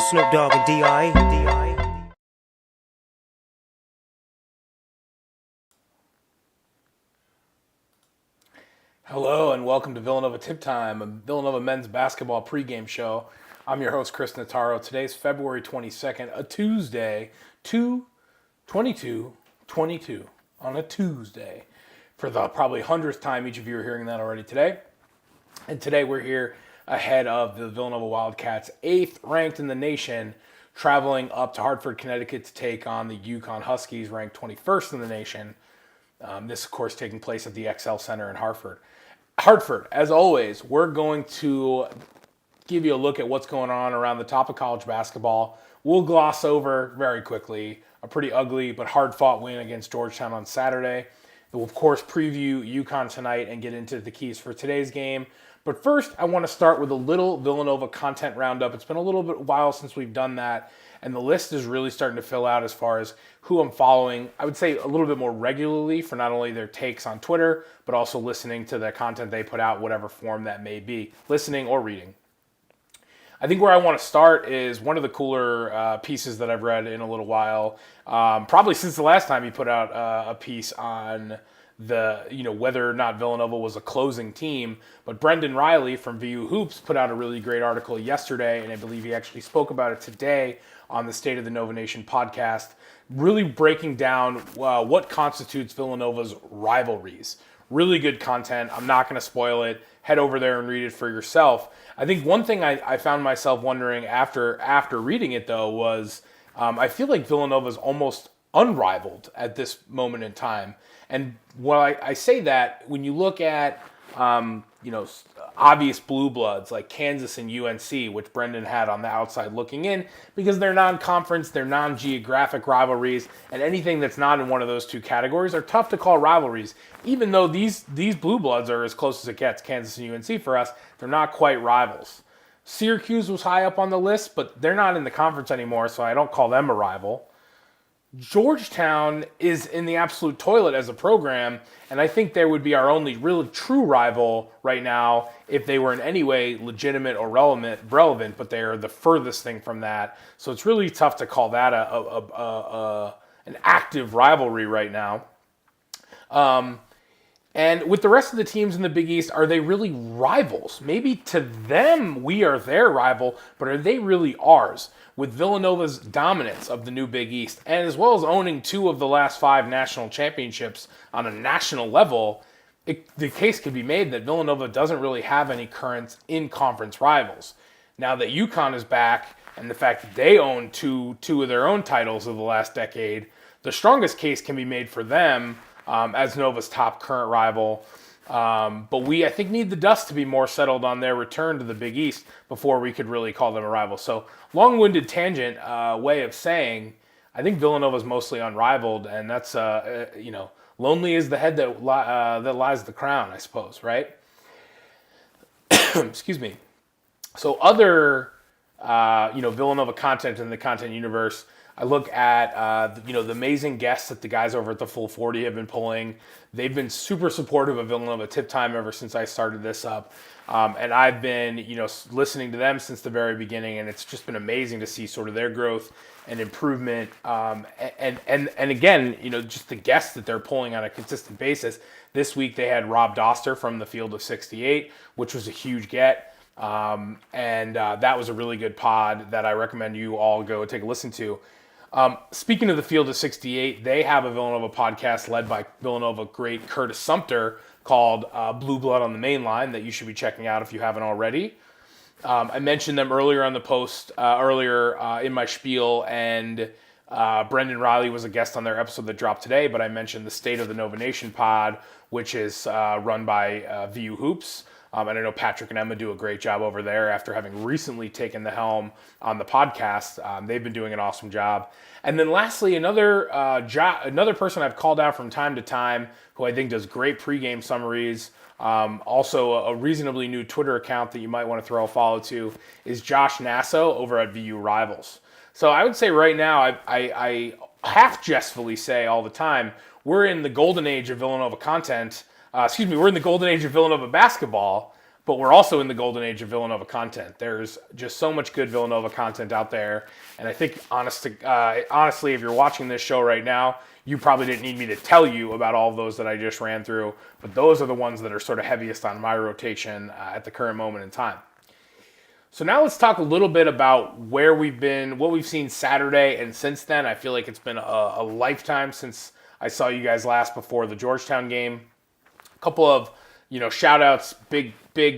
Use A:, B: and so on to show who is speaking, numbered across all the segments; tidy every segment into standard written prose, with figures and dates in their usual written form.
A: Snoop Dogg and D.I.
B: Hello and welcome to Villanova Tip Time, a Villanova men's basketball pregame show. I'm your host, Chris Notaro. Today's February 22nd, a Tuesday, 2/22/22 on a Tuesday. For the probably 100th time, each of you are hearing that already today. And today we're here ahead of the Villanova Wildcats, 8th ranked in the nation, traveling up to Hartford, Connecticut to take on the UConn Huskies, ranked 21st in the nation. This, of course, taking place at the XL Center in Hartford. As always, we're going to give you a look at what's going on around the top of college basketball. We'll gloss over very quickly a pretty ugly but hard-fought win against Georgetown on Saturday. We'll, of course, preview UConn tonight and get into the keys for today's game. But first, I want to start with a little Villanova content roundup. It's been a little bit while since we've done that, and the list is really starting to fill out as far as who I'm following. I would say a little bit more regularly for not only their takes on Twitter, but also listening to the content they put out, whatever form that may be, listening or reading. I think where I want to start is one of the cooler pieces that I've read in a little while, probably since the last time he put out a piece on whether or not Villanova was a closing team. But Brendan Riley from VU Hoops put out a really great article yesterday, and I believe he actually spoke about it today on the State of the Nova Nation podcast, really breaking down what constitutes Villanova's rivalries. Really good content. I'm not going to spoil it. Head over there and read it for yourself. I think one thing I found myself wondering after reading it, though, was I feel like Villanova's almost unrivaled at this moment in time. And while I say that, when you look at obvious blue bloods like Kansas and UNC, which Brendan had on the outside looking in, because they're non-conference, they're non-geographic rivalries, and anything that's not in one of those two categories are tough to call rivalries. Even though these blue bloods are as close as it gets, Kansas and UNC for us, they're not quite rivals. Syracuse was high up on the list, but they're not in the conference anymore, so I don't call them a rival. Georgetown is in the absolute toilet as a program, and I think they would be our only really true rival right now if they were in any way legitimate or relevant, but they are the furthest thing from that. So it's really tough to call that an active rivalry right now. And with the rest of the teams in the Big East, are they really rivals? Maybe to them, we are their rival, but are they really ours? With Villanova's dominance of the new Big East, and as well as owning 2 of the last 5 national championships on a national level, the case could be made that Villanova doesn't really have any current in-conference rivals. Now that UConn is back, and the fact that they own two of their own titles of the last decade, the strongest case can be made for them as Nova's top current rival. But we, I think, need the dust to be more settled on their return to the Big East before we could really call them a rival. So, long-winded tangent way of saying, I think Villanova's mostly unrivaled, and that's, lonely is the head that lies the crown, I suppose, right? Excuse me. So, other, Villanova content in the content universe, I look at, the amazing guests that the guys over at the Full 40 have been pulling. They've been super supportive of Villanova Tip Time ever since I started this up. And I've been, listening to them since the very beginning, and it's just been amazing to see sort of their growth and improvement. And again, just the guests that they're pulling on a consistent basis. This week they had Rob Doster from the Field of 68, which was a huge get. And that was a really good pod that I recommend you all go take a listen to. Speaking of the Field of 68, they have a Villanova podcast led by Villanova great Curtis Sumter called Blue Blood on the Main Line that you should be checking out if you haven't already. I mentioned them earlier on the post, in my spiel, and Brendan Riley was a guest on their episode that dropped today, but I mentioned the State of the Nova Nation pod, which is run by VU Hoops. And I know Patrick and Emma do a great job over there after having recently taken the helm on the podcast. They've been doing an awesome job. And then lastly, another person I've called out from time to time who I think does great pregame summaries, also a reasonably new Twitter account that you might want to throw a follow to, is Josh Nasso over at VU Rivals. So I would say right now, I half jestfully say all the time, we're in the golden age of Villanova content. We're in the golden age of Villanova basketball. but we're also in the golden age of Villanova content. There's just so much good Villanova content out there. And I think, honestly, if you're watching this show right now, you probably didn't need me to tell you about all of those that I just ran through, but those are the ones that are sort of heaviest on my rotation at the current moment in time. So now let's talk a little bit about where we've been, what we've seen Saturday, and since then. I feel like it's been a lifetime since I saw you guys last before the Georgetown game. A couple of, shout outs, big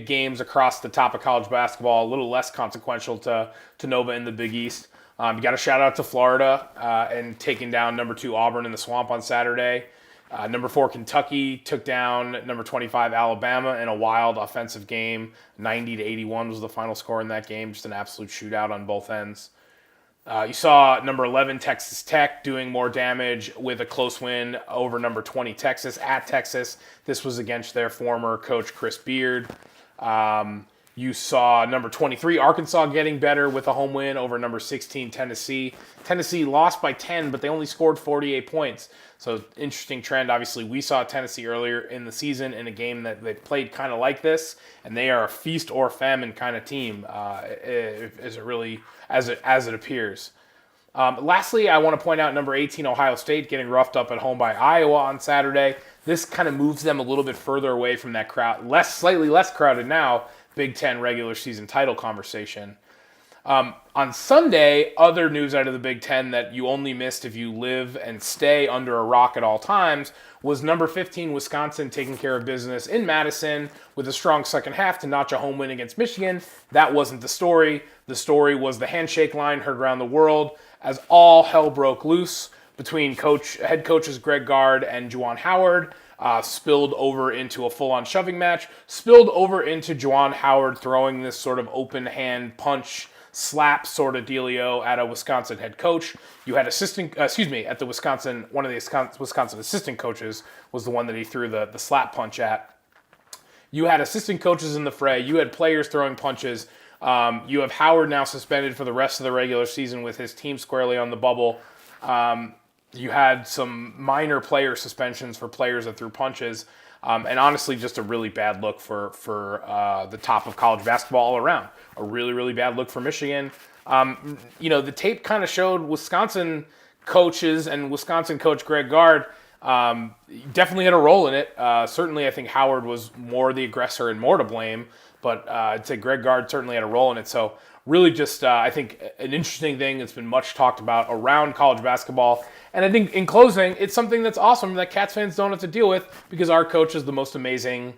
B: games across the top of college basketball, a little less consequential to Nova in the Big East. You got a shout out to Florida and taking down number 2 Auburn in the Swamp on Saturday. Number 4 Kentucky took down number 25 Alabama in a wild offensive game. 90-81 was the final score in that game. Just an absolute shootout on both ends. You saw number 11 Texas Tech doing more damage with a close win over number 20 Texas at Texas. This was against their former coach Chris Beard. You saw number 23 Arkansas getting better with a home win over number 16 Tennessee. Tennessee lost by 10, but they only scored 48 points. So interesting trend. Obviously, we saw Tennessee earlier in the season in a game that they played kind of like this, and they are a feast or famine kind of team, as it appears. Lastly, I want to point out number 18 Ohio State getting roughed up at home by Iowa on Saturday. This kind of moves them a little bit further away from that crowd, slightly less crowded now, Big Ten regular season title conversation. On Sunday, other news out of the Big Ten that you only missed if you live and stay under a rock at all times was number 15 Wisconsin taking care of business in Madison with a strong second half to notch a home win against Michigan. That wasn't the story. The story was the handshake line heard around the world as all hell broke loose between head coaches Greg Gard and Juwan Howard. Spilled over into a full-on shoving match, spilled over into Juwan Howard throwing this sort of open hand punch slap sort of dealio at a Wisconsin head coach. You had at the Wisconsin, one of the Wisconsin assistant coaches was the one that he threw the slap punch at. You had assistant coaches in the fray. You had players throwing punches. You have Howard now suspended for the rest of the regular season with his team squarely on the bubble. You had some minor player suspensions for players that threw punches, and honestly, just a really bad look for the top of college basketball all around. A really, really bad look for Michigan. The tape kind of showed Wisconsin coaches and Wisconsin coach Greg Gard definitely had a role in it. Certainly, I think Howard was more the aggressor and more to blame, but I'd say Greg Gard certainly had a role in it. So really just, I think, an interesting thing that's been much talked about around college basketball. And I think in closing, it's something that's awesome that Cats fans don't have to deal with because our coach is the most amazing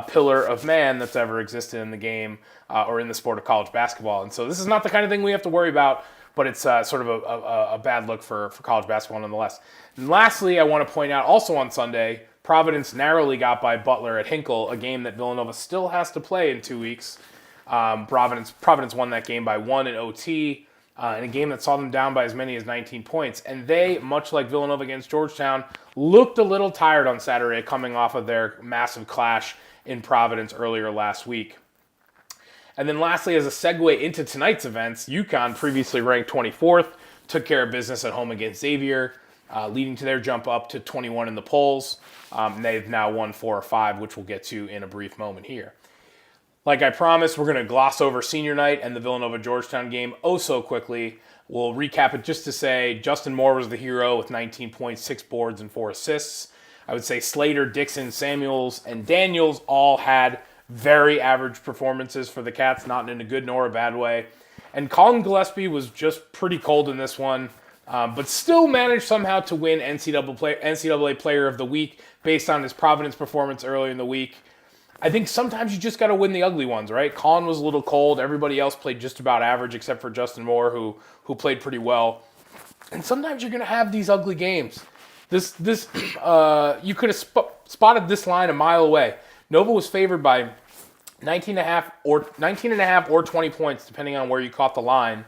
B: pillar of man that's ever existed in the game or in the sport of college basketball. And so this is not the kind of thing we have to worry about, but it's sort of a bad look for college basketball nonetheless. And lastly, I want to point out also on Sunday, Providence narrowly got by Butler at Hinkle, a game that Villanova still has to play in 2 weeks. Providence won that game by 1 in OT. In a game that saw them down by as many as 19 points. And they, much like Villanova against Georgetown, looked a little tired on Saturday coming off of their massive clash in Providence earlier last week. And then lastly, as a segue into tonight's events, UConn, previously ranked 24th, took care of business at home against Xavier, leading to their jump up to 21 in the polls. They've now won 4 or 5, which we'll get to in a brief moment here. Like I promised, we're going to gloss over senior night and the Villanova-Georgetown game so quickly. We'll recap it just to say Justin Moore was the hero with 19 points, 6 boards, and 4 assists. I would say Slater, Dixon, Samuels, and Daniels all had very average performances for the Cats, not in a good nor a bad way. And Colin Gillespie was just pretty cold in this one, but still managed somehow to win NCAA Player of the Week based on his Providence performance earlier in the week. I think sometimes you just got to win the ugly ones, right? Colin was a little cold. Everybody else played just about average except for Justin Moore, who played pretty well. And sometimes you're going to have these ugly games. You could have spotted this line a mile away. Nova was favored by 19.5 or 20 points, depending on where you caught the line.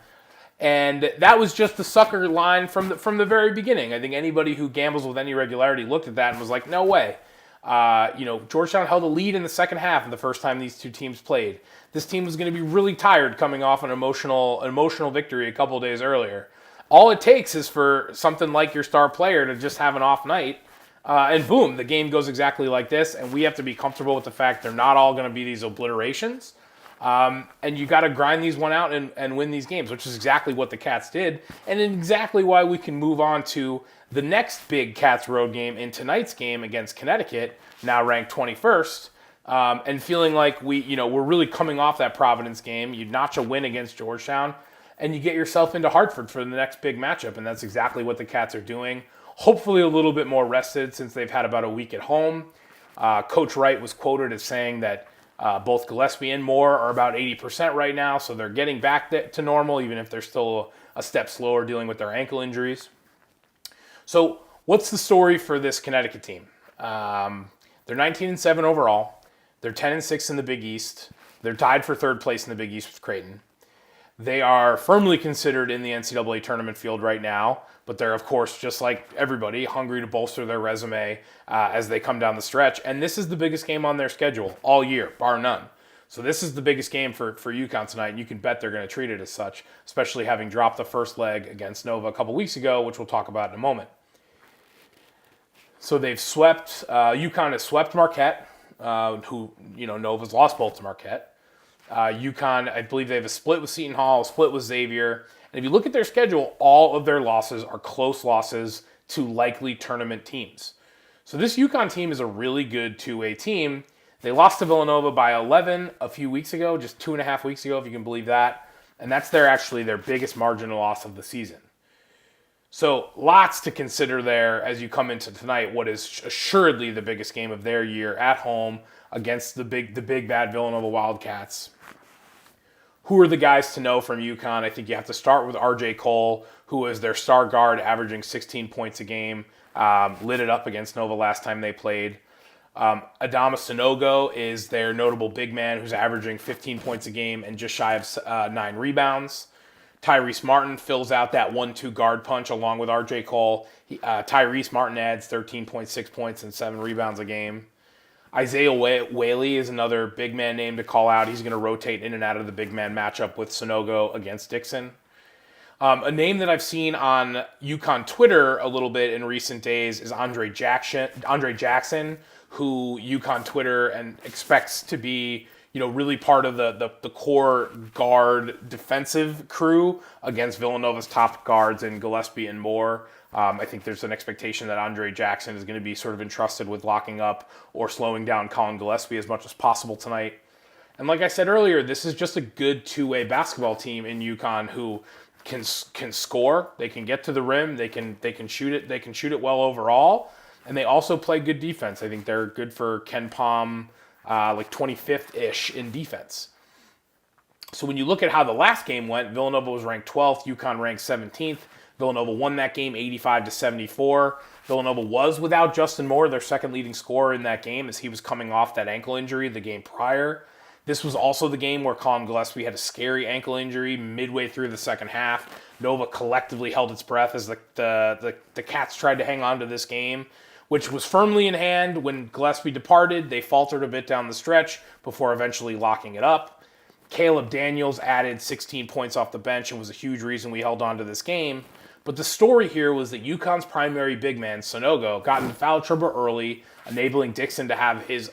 B: And that was just the sucker line from the very beginning. I think anybody who gambles with any regularity looked at that and was like, no way. Georgetown held a lead in the second half of the first time these two teams played. This team was going to be really tired coming off an emotional victory a couple days earlier. All it takes is for something like your star player to just have an off night, And boom, the game goes exactly like this, and we have to be comfortable with the fact they're not all going to be these obliterations. And you got to grind these one out and win these games, which is exactly what the Cats did, and exactly why we can move on to the next big Cats road game in tonight's game against Connecticut, now ranked 21st, and feeling like we're really coming off that Providence game. You notch a win against Georgetown, and you get yourself into Hartford for the next big matchup, and that's exactly what the Cats are doing. Hopefully a little bit more rested since they've had about a week at home. Coach Wright was quoted as saying that both Gillespie and Moore are about 80% right now, so they're getting back to normal, even if they're still a step slower dealing with their ankle injuries. So what's the story for this Connecticut team? They're 19-7 overall. They're 10-6 in the Big East. They're tied for third place in the Big East with Creighton. They are firmly considered in the NCAA tournament field right now, but they're, of course, just like everybody, hungry to bolster their resume as they come down the stretch. And this is the biggest game on their schedule all year, bar none. So this is the biggest game for UConn tonight, and you can bet they're going to treat it as such, especially having dropped the first leg against Nova a couple weeks ago, which we'll talk about in a moment. So they've swept, UConn has swept Marquette, who, Nova's lost both to Marquette. UConn, I believe they have a split with Seton Hall, a split with Xavier. And if you look at their schedule, all of their losses are close losses to likely tournament teams. So this UConn team is a really good two-way team. They lost to Villanova by 11 a few weeks ago, just 2.5 weeks ago, if you can believe that. And that's actually their biggest marginal loss of the season. So lots to consider there as you come into tonight, what is assuredly the biggest game of their year at home against the big bad Villanova Wildcats. Who are the guys to know from UConn? I think you have to start with R.J. Cole, who is their star guard, averaging 16 points a game, lit it up against Nova last time they played. Adama Sanogo is their notable big man, who's averaging 15 points a game and just shy of 9 rebounds. Tyrese Martin fills out that 1-2 guard punch along with R.J. Cole. Tyrese Martin adds 13.6 points and 7 rebounds a game. Isaiah Whaley is another big man name to call out. He's going to rotate in and out of the big man matchup with Sanogo against Dixon. A name that I've seen on UConn Twitter a little bit in recent days is Andre Jackson, who UConn Twitter and expects to be, really part of the core guard defensive crew against Villanova's top guards in Gillespie and Moore. I think there's an expectation that Andre Jackson is going to be sort of entrusted with locking up or slowing down Colin Gillespie as much as possible tonight. And like I said earlier, this is just a good two-way basketball team in UConn who can score. They can get to the rim. They can shoot it. They can shoot it well overall, and they also play good defense. I think they're good for Ken Pom, like 25th-ish in defense. So when you look at how the last game went, Villanova was ranked 12th, UConn ranked 17th. Villanova won that game 85-74. Villanova was without Justin Moore, their second leading scorer in that game, as he was coming off that ankle injury the game prior. This was also the game where Colin Gillespie had a scary ankle injury midway through the second half. Nova collectively held its breath as the Cats tried to hang on to this game, which was firmly in hand. When Gillespie departed, they faltered a bit down the stretch before eventually locking it up. Caleb Daniels added 16 points off the bench and was a huge reason we held on to this game. But the story here was that UConn's primary big man, Sanogo, got into foul trouble early, enabling Dixon to have his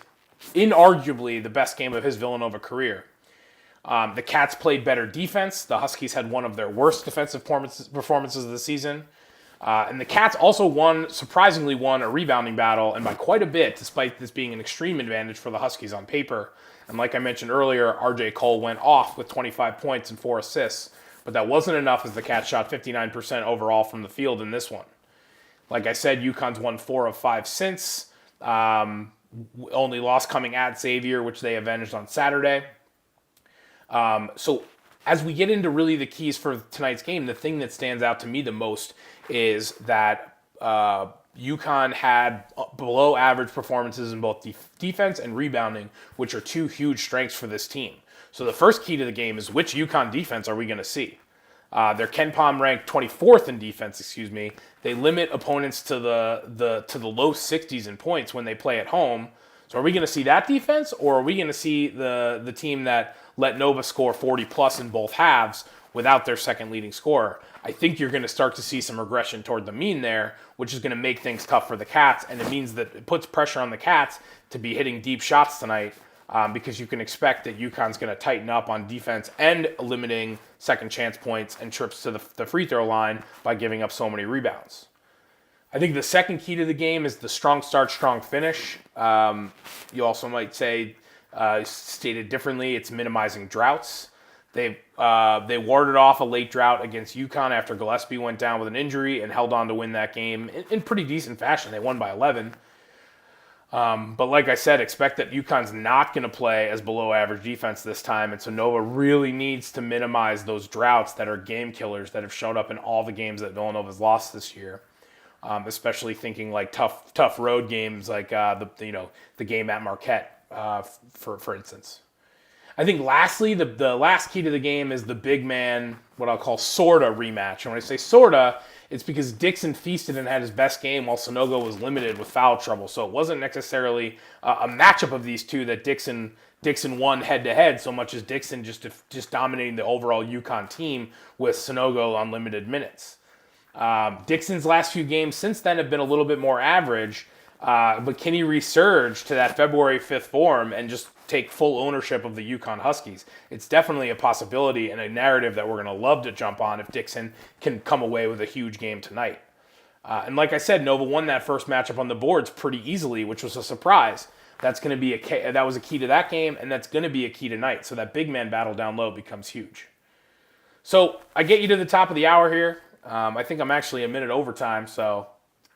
B: inarguably the best game of his Villanova career. The Cats played better defense. The Huskies had one of their worst defensive performances of the season. And the Cats also surprisingly won a rebounding battle, and by quite a bit, despite this being an extreme advantage for the Huskies on paper. And like I mentioned earlier, R.J. Cole went off with 25 points and 4 assists. But that wasn't enough as the Cats shot 59% overall from the field in this one. Like I said, UConn's won 4 of 5 since. Only loss coming at Xavier, which they avenged on Saturday. So as we get into really the keys for tonight's game, the thing that stands out to me the most is that UConn had below average performances in both defense and rebounding, which are two huge strengths for this team. So the first key to the game is which UConn defense are we going to see? Their Ken Pom ranked 24th in defense, They limit opponents to the low 60s in points when they play at home. So are we going to see that defense, or are we going to see the team that let Nova score 40 plus in both halves without their second leading scorer? I think you're going to start to see some regression toward the mean there, which is going to make things tough for the Cats, and it means that it puts pressure on the Cats to be hitting deep shots tonight, because you can expect that UConn's going to tighten up on defense and limiting second chance points and trips to the free throw line by giving up so many rebounds. I think the second key to the game is the strong start, strong finish. You also might say, stated differently, it's minimizing droughts. They warded off a late drought against UConn after Gillespie went down with an injury and held on to win that game in pretty decent fashion. They won by 11. But like I said, expect that UConn's not going to play as below average defense this time, and so Nova really needs to minimize those droughts that are game killers that have shown up in all the games that Villanova's lost this year. Especially thinking like tough road games like the game at Marquette, for instance. I think lastly, the last key to the game is the big man, what I'll call sorta rematch. And when I say sorta, it's because Dixon feasted and had his best game while Sonogo was limited with foul trouble. So it wasn't necessarily a matchup of these two that Dixon won head-to-head so much as Dixon just dominating the overall UConn team with Sonogo on limited minutes. Dixon's last few games since then have been a little bit more average, but can he resurge to that February 5th form and just take full ownership of the UConn Huskies? It's definitely a possibility and a narrative that we're going to love to jump on if Dixon can come away with a huge game tonight. And like I said, Nova won that first matchup on the boards pretty easily, which was a surprise. That's going to be that was a key to that game, and that's going to be a key tonight. So that big man battle down low becomes huge. So I get you to the top of the hour here. I think I'm actually a minute overtime, so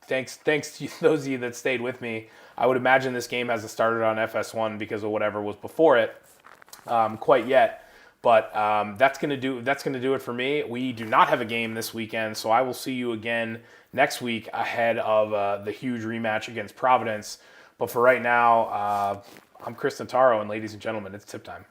B: thanks to those of you that stayed with me. I would imagine this game hasn't started on FS1 because of whatever was before it quite yet. But that's gonna do it for me. We do not have a game this weekend, so I will see you again next week ahead of the huge rematch against Providence. But for right now, I'm Chris Notaro, and ladies and gentlemen, it's tip time.